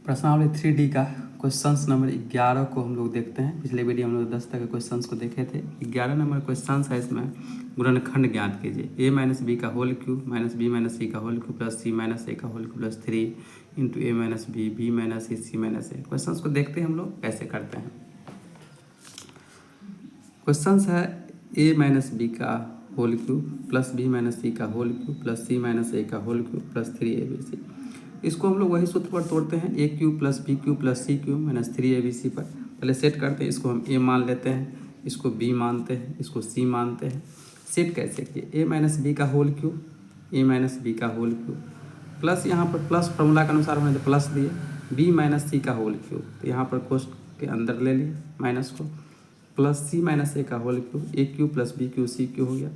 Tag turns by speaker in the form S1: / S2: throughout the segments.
S1: प्रश्नावली 3D का questions number 11 को हम लोग देखते हैं। पिछले वीडियो हम लोग 10 तक के क्वेश्चंस को देखे थे। 11 नंबर क्वेश्चंस है, इसमें गुणनखंड ज्ञात कीजिए। a माइनस बी का whole cube minus B minus सी का whole cube plus C minus ए का whole cube plus 3 into A minus B minus C minus A. Questions को देखते हैं हम लोग कैसे करते हैं। क्वेश्चंस है a माइनस बी का whole cube plus B minus सी का whole cube plus C minus ए का होल क्यूब प्लस 3abc। इसको हम लोग वही सूत्र पर तोड़ते हैं, a cube plus B cube plus C cube minus 3abc पर। पहले सेट करते हैं, इसको हम a मान लेते हैं, इसको b मानते हैं, इसको c मानते हैं। सेट कैसे किए, a माइनस बी का whole cube, a minus B का होल क्यूब प्लस यहाँ पर प्लस फार्मूला के अनुसार हमने तो प्लस दिए, b माइनस सी का होल क्यूब, तो यहाँ पर कोष्ठ के अंदर ले लिए माइनस को, प्लस सी माइनस ए का होल क्यूब, ए क्यूब प्लस बी क्यूब सी क्यूब हो गया।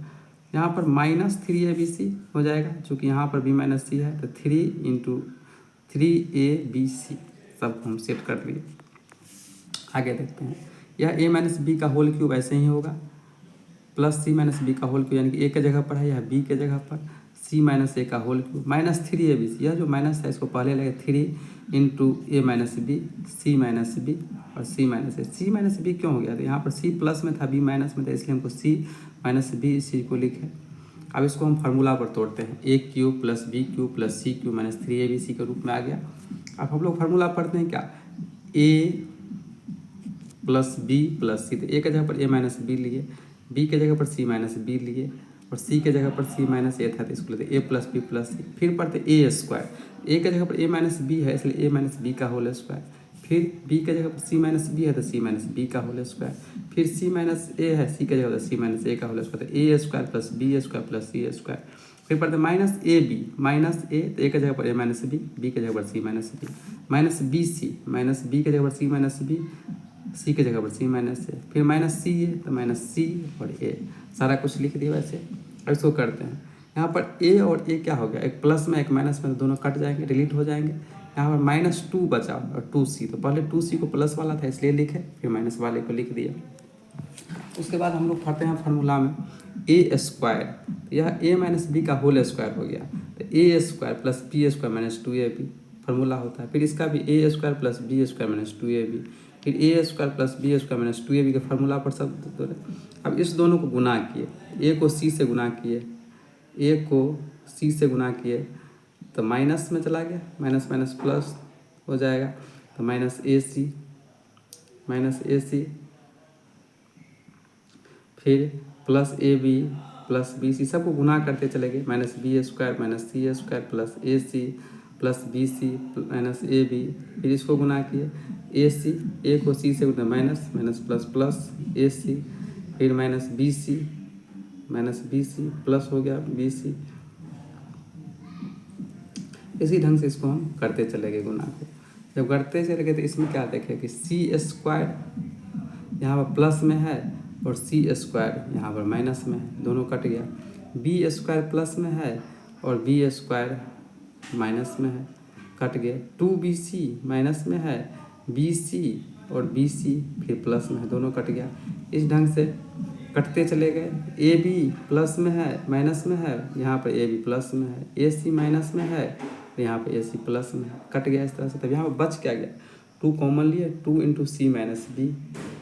S1: यहाँ पर माइनस 3abc हो जाएगा, चूँकि यहाँ पर b माइनस सी है तो 3 इंटू 3abc सब हम सेट कर लिए। आगे देखते हैं, यह a माइनस बी का होल क्यूब ऐसे ही होगा, प्लस सी माइनस बी का होल क्यूब यानी कि ए के जगह पर है, यह बी के जगह पर सी माइनस ए का होल क्यूब माइनस 3abc। यह जो माइनस है इसको पहले लगे 3 into A minus B C minus B और C minus A. C minus B क्यों हो गया, तो यहाँ पर सी प्लस में था, बी माइनस में था, इसलिए हमको सी माइनस बी इसी को लिखे। अब इसको हम फार्मूला पर तोड़ते हैं, A cube plus B cube plus C cube minus 3abc के रूप में आ गया। अब हम लोग फार्मूला पढ़ते हैं क्या, ए प्लस बी प्लस सी, तो ए के जगह पर ए माइनस बी लिए, बी के जगह पर सी माइनस बी लिए और सी के जगह पर सी माइनस ए था तो इसको लेते ए प्लस बी प्लस सी। फिर पढ़ते ए स्क्वायर, ए के जगह पर ए माइनस बी है इसलिए ए माइनस बी का होल स्क्वायर, फिर बी के जगह पर सी माइनस बी है तो सी माइनस बी का होल स्क्वायर, फिर सी माइनस ए है सी के जगह पर सी माइनस ए का होल स्क्वायर, तो A square plus B square plus C square. फिर पढ़ते minus A B minus A, तो ए के जगह पर ए माइनस बी के जगह पर C minus B, minus B C minus B के जगह पर सी माइनस बी, सी के जगह पर सी माइनस ए, फिर माइनस सी ए तो माइनस सी और ए, सारा कुछ लिख दिया वैसे। अब इसको करते हैं, यहाँ पर ए और ए क्या हो गया, एक प्लस में एक माइनस में, दोनों कट जाएंगे डिलीट हो जाएंगे। यहाँ पर -2 बचा और 2c, तो पहले 2c को प्लस वाला था इसलिए लिखे, फिर माइनस वाले को लिख दिया। उसके बाद हम लोग पढ़ते हैं फार्मूला में ए स्क्वायर, यह ए माइनस बी का होल स्क्वायर हो गया, तो A square plus B square minus 2ab formula होता है। फिर इसका भी A square plus B square minus 2ab, फिर A square plus B square minus 2ab के फार्मूला पर सब। अब इस दोनों को गुना किए, ए को सी से गुना किए, ए को सी से गुना किए तो माइनस में चला गया, माइनस माइनस प्लस हो जाएगा, तो माइनस ए सी फिर plus A B plus B C, सबको गुना करते चले गए, minus B square minus C square plus A C plus B C minus A B, फिर इसको गुना किए, ए सी ए को सी से गुना minus minus plus plus A C, फिर माइनस बी सी प्लस हो गया बी सी। इसी ढंग से इसको हम करते चले गए गुना को। जब करते चले गए तो इसमें क्या देखें कि सी स्क्वायर यहाँ पर प्लस में है और सी स्क्वायर यहाँ पर माइनस में है, दोनों कट गया। बी स्क्वायर प्लस में है और बी स्क्वायर माइनस में है, कट गए। 2bc माइनस में है, bc और bc फिर प्लस में है, दोनों कट गया। इस ढंग से कटते चले गए। ए बी प्लस में है माइनस में है, यहाँ पर ए बी प्लस में है, ए सी माइनस में है, यहाँ पर ए सी प्लस में है, कट गया इस तरह से। तब यहाँ पर बच क्या गया, 2 कॉमन लिए, 2 इंटू सी minus B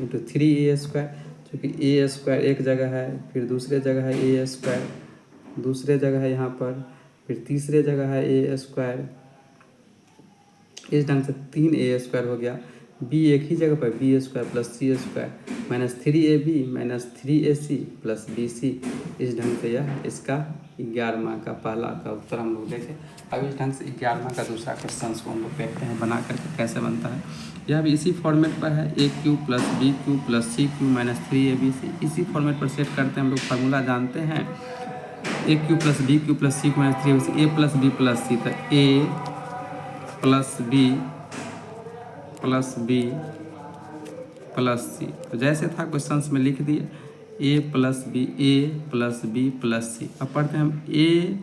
S1: into 3a square, क्योंकि ए स्क्वायर एक जगह है, फिर दूसरे जगह है ए स्क्वायर, दूसरे जगह है यहाँ पर, फिर तीसरे जगह है ए स्क्वायर। इस ढंग से 3a स्क्वायर हो गया, b एक ही जगह पर B square plus C square minus 3ab minus 3ac plus bc। इस ढंग से यह इसका 11वां का पहला का उत्तर हम लोग देखें। अब इस ढंग से 11वां का दूसरा क्वेश्चन को हम लोग देखते हैं बना करके कैसे बनता है। यह भी इसी फॉर्मेट पर है, A cube plus B cube plus C cube minus 3abc। इसी फॉर्मेट पर सेट करते हैं हम लोग, फार्मूला जानते हैं, A cube plus B cube plus C cube minus 3abc, A plus B plus C, तो A plus B plus C, तो जैसे था क्वेश्चंस में लिख दिए, A plus B plus C. अब पढ़ते हैं हम ए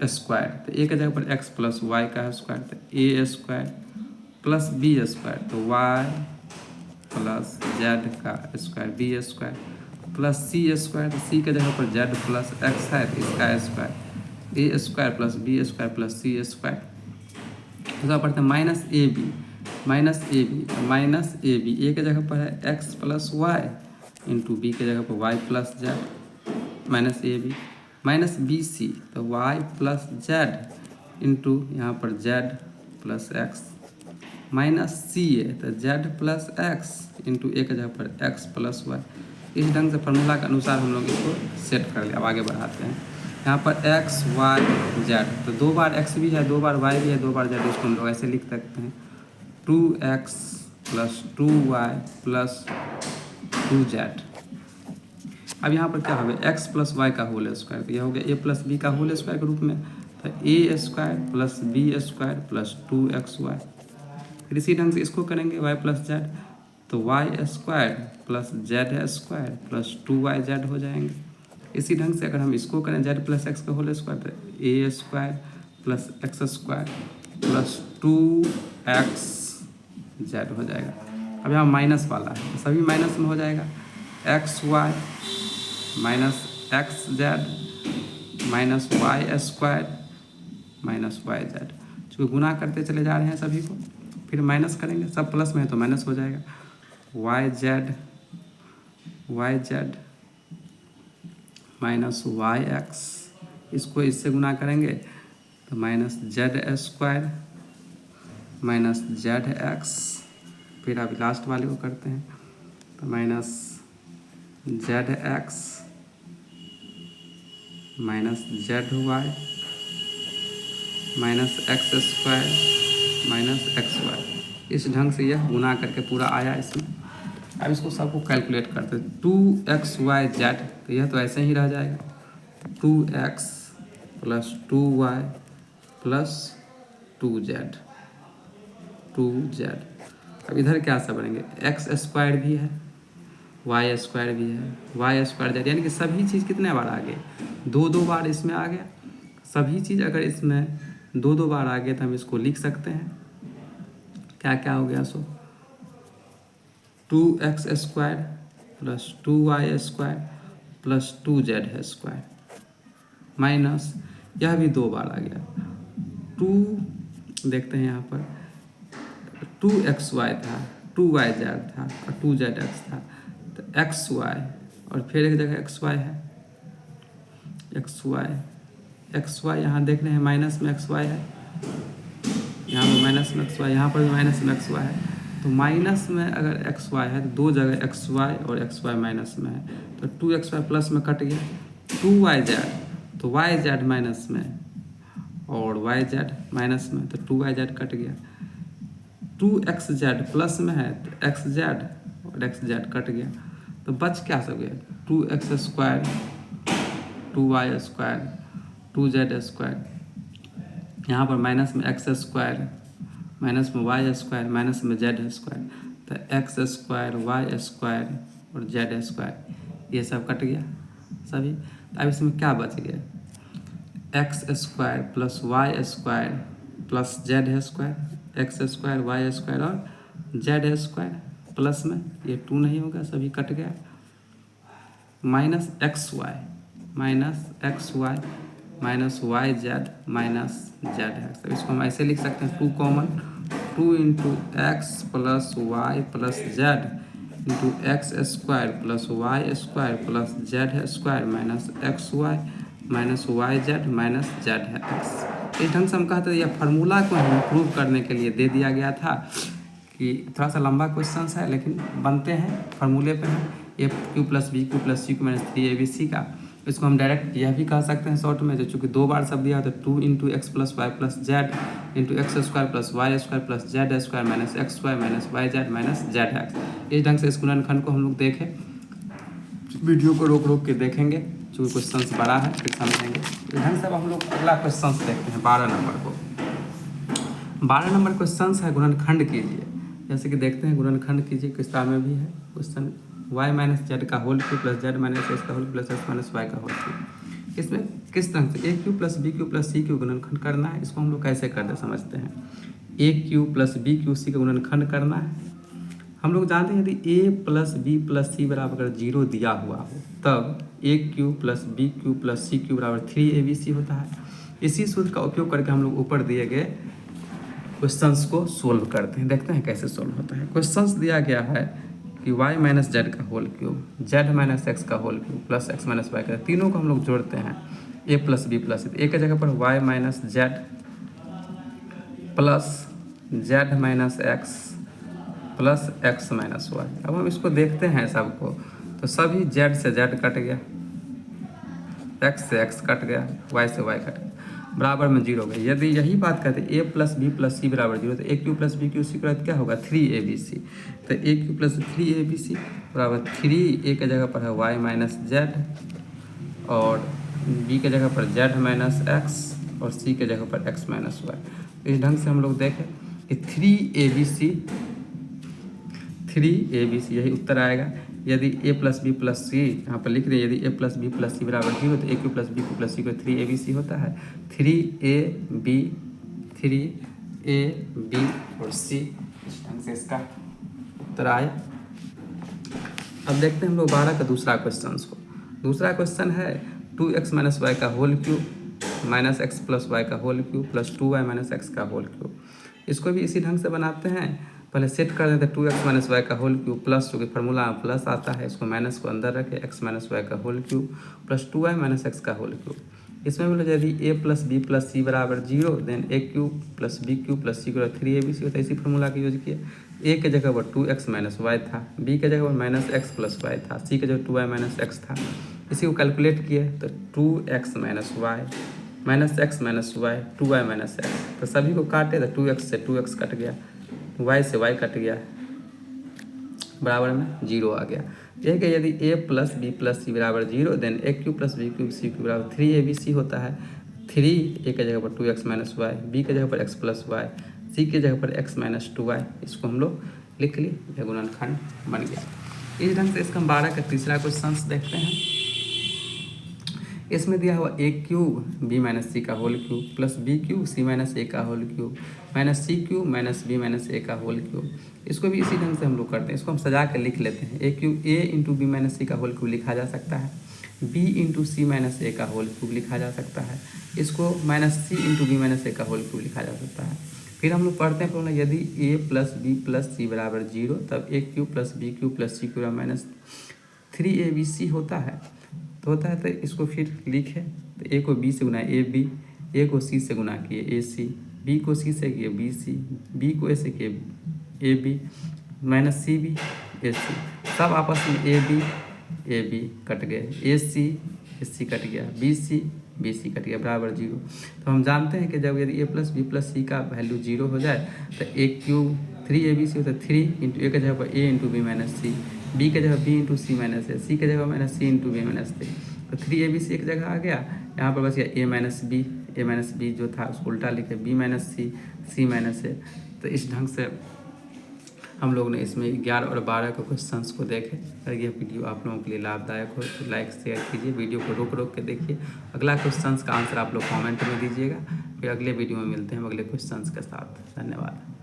S1: स्क्वायर, तो ए के जगह पर एक्स प्लस वाई का स्क्वायर, तो A square plus B square, तो वाई प्लस जेड का square, B square plus C square, तो सी के जगह पर जेड प्लस एक्स है तो इसका square, A square plus B square plus C square. दूसरा पढ़ते हैं minus A B, minus A B A के जगह पर है X plus Y into B के जगह पर Y plus Z minus A B, minus B C तो वाई प्लस जेड इंटू यहाँ पर Z plus X, minus C A तो Z plus X into A के जगह पर एक्स प्लस वाई। इस ढंग से फार्मूला के अनुसार हम लोग इसको सेट कर लिया। अब आगे बढ़ाते हैं। यहाँ पर एक्स वाई जेड तो 2 बार एक्स भी है, 2 बार वाई भी है, 2 बार जेड, इसको हम लोग ऐसे लिख सकते हैं 2x plus 2y plus 2z। अब यहाँ पर क्या होगा x प्लस वाई का होल स्क्वायर, तो यह हो गया a प्लस बी का होल स्क्वायर के रूप में, तो a square plus B square plus 2xy। फिर इसी ढंग से इसको करेंगे y प्लस जेड तो y square plus Z square plus 2yz हो जाएंगे। इसी ढंग से अगर हम इसको करें z प्लस एक्स का होल स्क्वायर तो a square plus x square plus 2xz हो जाएगा। अब यहाँ माइनस वाला है तो सभी माइनस में हो जाएगा, X Y minus X Z minus Y square minus Y Z, चूँकि गुना करते चले जा रहे हैं सभी को, फिर माइनस करेंगे, सब प्लस में है तो माइनस हो जाएगा, Y Z minus Y X, इसको इससे गुना करेंगे तो minus Z square minus Z X, फिर अब लास्ट वाले को करते हैं तो minus Z X minus Z Y minus X square minus X Y. इस ढंग से यह गुना करके पूरा आया इसमें। अब इसको सबको कैलकुलेट करते हैं 2xyz तो यह तो ऐसे ही रह जाएगा 2x plus 2y plus 2z। अब इधर क्या सब बनेंगे, एक्स स्क्वायर भी है, वाई स्क्वायर भी है, वाई स्क्वायर जेड, यानी कि सभी चीज़ कितने बार आ गए, 2 बार इसमें आ गया। सभी चीज़ अगर इसमें 2 बार आ गए तो हम इसको लिख सकते हैं, क्या क्या हो गया, सो 2x square plus 2y square plus 2z square minus यह भी 2 बार आ गया 2, देखते हैं यहाँ पर 2xy था, 2yz था और 2zx था, तो xy और फिर एक जगह xy है, xy यहाँ देख रहे हैं माइनस में xy है, यहाँ पर माइनस में xy, यहाँ पर भी माइनस में xy है, तो माइनस में अगर xy है तो 2 जगह xy और xy माइनस में है, तो 2xy प्लस में कट गया, 2yz तो yz माइनस में और yz माइनस में तो 2yz कट गया, 2xz प्लस में है तो xz और xz कट गया, तो बच क्या सब गया 2x square 2y square 2z square, यहाँ पर माइनस में x स्क्वायर माइनस में y स्क्वायर माइनस में z स्क्वायर, तो x स्क्वायर y स्क्वायर और z स्क्वायर ये सब कट गया सभी। तो अब इसमें क्या बच गया, x square plus y square plus z square, x square y square और z स्क्वायर, प्लस में ये 2 नहीं होगा, सभी कट गया, minus X Y minus Y Z minus Z है। तो इसको हम ऐसे लिख सकते हैं 2 common, 2 into X plus Y plus Z into X square plus Y square plus Z square minus X Y minus Y Z minus Z है x. इस ढंग से हम कहते हैं यह फार्मूला को इम्प्रूव करने के लिए दे दिया गया था कि थोड़ा सा लंबा क्वेश्चन है लेकिन बनते हैं फार्मूले पे हैं, A cube plus B cube plus C cube minus 3abc का। इसको हम डायरेक्ट यह भी कह सकते हैं शॉर्ट में, जो चूँकि 2 बार सब दिया तो 2 into X plus Y plus Z into X square plus Y square plus Z square minus X Y minus Y Z minus Z X. इस ढंग से इस गुणनखंड को हम लोग देखें, वीडियो को रोक रोक के देखेंगे, चूँकि क्वेश्चन बड़ा है फिर समझेंगे। इस ढंग से अब हम लोग अगला क्वेश्चन देखते हैं 12 नंबर को। 12 नंबर क्वेश्चन है गुणनखंड कीजिए। जैसे कि देखते हैं गुणनखंड कीजिए, किस तरह में भी है क्वेश्चन, y माइनस जेड का whole cube plus Z minus X का whole plus X minus Y का होल क्यू। इसमें किस तरह से A cube plus B cube plus C cube गुणनखंड करना है, इसको हम लोग कैसे करते समझते हैं। A cube plus B cube C का गुणनखंड करना है। हम लोग जानते हैं यदि ए प्लस बी प्लस सी बराबर अगर 0 दिया हुआ हो तब A cube plus B cube plus C cube बराबर 3abc होता है। इसी सूत्र का उपयोग करके हम लोग ऊपर दिए गए क्वेश्चंस को सोल्व करते हैं। देखते हैं कैसे सोल्व होता है। क्वेश्चंस दिया गया है कि y माइनस जेड का whole cube, Z minus x का whole cube plus X minus Y का, तीनों को हम लोग जोड़ते हैं a plus B plus C. एक जगह पर y minus Z plus Z minus x plus X minus Y. अब हम इसको देखते हैं सबको, तो सभी जेड से जेड कट गया, एक्स से एक्स कट गया, वाई से वाई कट गया, बराबर में जीरो हो गया। यदि यही बात करते ए प्लस बी प्लस सी बराबर जीरो, तो A cube plus B cube C के बाद क्या होगा 3abc। तो ए क्यू प्लस 3abc बराबर 3 ए के जगह पर है वाई माइनस जेड और बी के जगह पर जेड माइनस एक्स और सी के जगह पर एक्स माइनस वाई। इस ढंग से हम लोग देखें कि 3abc यही उत्तर आएगा। यदि a plus B plus C यहाँ पर लिख रहे हैं, यदि a प्लस बी प्लस सी बराबर जीरो, तो A cube plus B cube plus सी को 3abc होता है। 3a b और c, इस ढंग से इसका उत्तर आया। अब देखते हैं हम लोग 12 का दूसरा क्वेश्चन को। दूसरा क्वेश्चन है 2x माइनस वाई का whole cube minus x plus Y का whole cube plus 2y minus x का होल क्यूब। इसको भी इसी ढंग से बनाते हैं। पहले सेट कर देते हैं 2x माइनस वाई का होल क्यूब प्लस, जो कि फार्मूला में प्लस आता है, इसको माइनस को अंदर रखे, x माइनस वाई का whole cube plus 2y minus x का होल क्यूब। इसमें बोले यदि a प्लस बी प्लस सी बराबर zero, then a cube plus B cube plus सी को 3abc होता है। इसी फार्मूला का यूज किया। a के जगह पर 2x माइनस वाई था, b के जगह पर माइनस एक्स प्लस वाई था, c के जगह 2y माइनस एक्स था। इसी को कैलकुलेट किए तो 2x minus Y minus X minus Y 2y minus X, तो सभी को काटे तो 2x से 2x कट गया, y से y कट गया, बराबर में जीरो आ गया। एक है यदि a प्लस बी प्लस सी बराबर zero, then a cube plus B cube C cube बराबर 3abc होता है। 3 a के जगह पर 2x माइनस वाई, b के जगह पर x प्लस वाई, c के जगह पर x माइनस 2y। इसको हम लोग लिख लिए, यह गुणनखंड बन गया। इस ढंग से इसका हम 12 का तीसरा क्वेश्चन देखते हैं। इसमें दिया हुआ a क्यूब बी माइनस सी का whole cube plus B cube c minus ए का whole cube minus c cube minus B minus ए का होल क्यूब। इसको भी इसी ढंग से हम लोग करते हैं। इसको हम सजा के लिख लेते हैं। a cube a into B minus सी का होल क्यूब लिखा जा सकता है, b इंटू सी माइनस ए का होल क्यूब लिखा जा सकता है, इसको माइनस सी इंटू बी माइनस ए का होल क्यूब लिखा जा सकता है। फिर हम लोग पढ़ते हैं फॉर्मूला, यदि a प्लस बी प्लस सी बराबर जीरो, तब a cube plus B cube plus C cube minus 3abc होता है। तो होता है तो इसको फिर लिखे, तो a को b से गुना ab, a को c से गुना किए ac, b को c से किए bc, b को a से किए ab माइनस cb ac, सब आपस में ab कट गए, ac कट गया, bc कट गया, बराबर जीरो। तो हम जानते हैं कि जब यदि a प्लस बी प्लस सी का वैल्यू जीरो हो जाए तो a क्यूब 3abc होता है। 3 इंटू ए के जगह पर a into B minus C, b के जगह b into C minus A, C के जगह माइनस सी इंटू बी माइनस सी, तो 3abc एक जगह आ गया। यहाँ पर बस गया a माइनस बी जो था उसको उल्टा लिखे, b minus C minus A. तो इस ढंग से हम लोग ने इसमें 11 और 12 के क्वेश्चंस को देखे। अगर यह वीडियो आप लोगों के लिए लाभदायक हो तो लाइक शेयर कीजिए, वीडियो को रोक के देखिए। अगला क्वेश्चंस का आंसर आप लोग कमेंट में दीजिएगा। फिर अगले वीडियो में मिलते हैं अगले क्वेश्चंस के साथ। धन्यवाद।